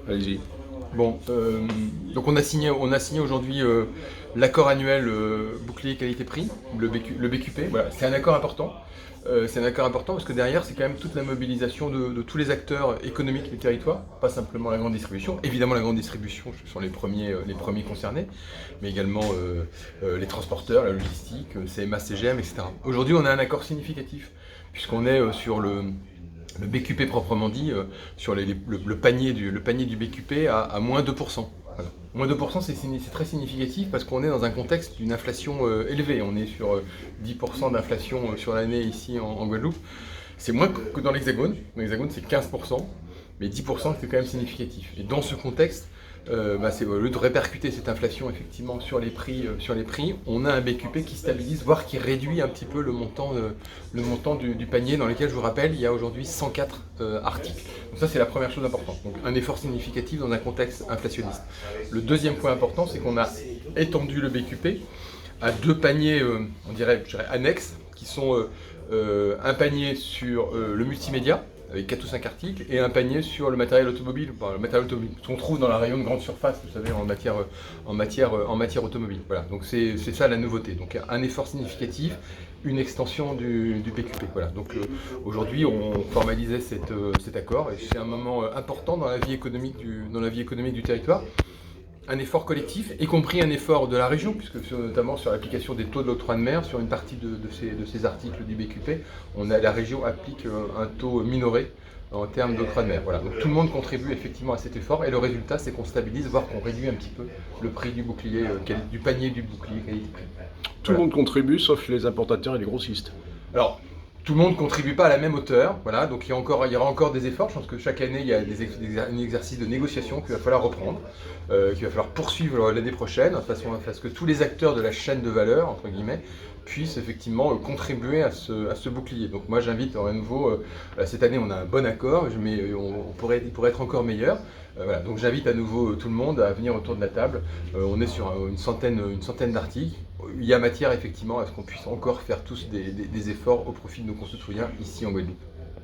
Allez-y. Bon, donc on a signé aujourd'hui l'accord annuel bouclier qualité-prix, le BQP. Voilà, c'est un accord important. C'est un accord important parce que derrière, c'est quand même toute la mobilisation de tous les acteurs économiques du territoire, pas simplement la grande distribution. Évidemment, la grande distribution sont les premiers concernés, mais également les transporteurs, la logistique, CMA, CGM, etc. Aujourd'hui, on a un accord significatif puisqu'on est sur le BQP proprement dit, sur le panier du BQP à moins 2%. Voilà. Moins 2%, c'est très significatif parce qu'on est dans un contexte d'une inflation élevée. On est sur 10% d'inflation sur l'année ici en Guadeloupe. C'est moins que dans l'Hexagone. Dans l'Hexagone, c'est 15%, mais 10%, c'est quand même significatif. Et dans ce contexte, c'est au lieu de répercuter cette inflation effectivement sur les prix, on a un BQP qui stabilise, voire qui réduit un petit peu le montant du panier dans lequel, je vous rappelle, il y a aujourd'hui 104 articles. Donc ça, c'est la première chose importante. Donc un effort significatif dans un contexte inflationniste. Le deuxième point important, c'est qu'on a étendu le BQP à deux paniers, je dirais annexes, qui sont un panier sur le multimédia, avec 4 ou 5 articles, et un panier sur le matériel automobile, le matériel automobile qu'on trouve dans la rayon de grande surface, vous savez, en matière automobile. Voilà, donc c'est ça la nouveauté. Donc un effort significatif, une extension du PQP. Voilà, donc aujourd'hui on formalisait cet accord, et c'est un moment important dans la vie économique du territoire. Un effort collectif, y compris un effort de la région, puisque notamment sur l'application des taux de l'octroi de mer, sur une partie de ces articles du BQP, la région applique un taux minoré en termes d'octroi de mer. Voilà. Donc tout le monde contribue effectivement à cet effort, et le résultat, c'est qu'on stabilise, voire qu'on réduit un petit peu le prix du bouclier, du panier du bouclier qualité-prix. Tout le Voilà. monde contribue, sauf les importateurs et les grossistes. Alors, tout le monde ne contribue pas à la même hauteur, voilà, donc il y aura encore des efforts. Je pense que chaque année, il y a un exercice de négociation qu'il va falloir reprendre, qu'il va falloir poursuivre l'année prochaine, de façon à ce que tous les acteurs de la chaîne de valeur, entre guillemets, puissent effectivement contribuer à ce bouclier. Donc moi j'invite à nouveau, cette année on a un bon accord, mais il pourrait être encore meilleur. Voilà, donc j'invite à nouveau tout le monde à venir autour de la table. On est sur une centaine d'articles. Il y a matière effectivement à ce qu'on puisse encore faire tous des efforts au profit de nos concitoyens ici en Guadeloupe.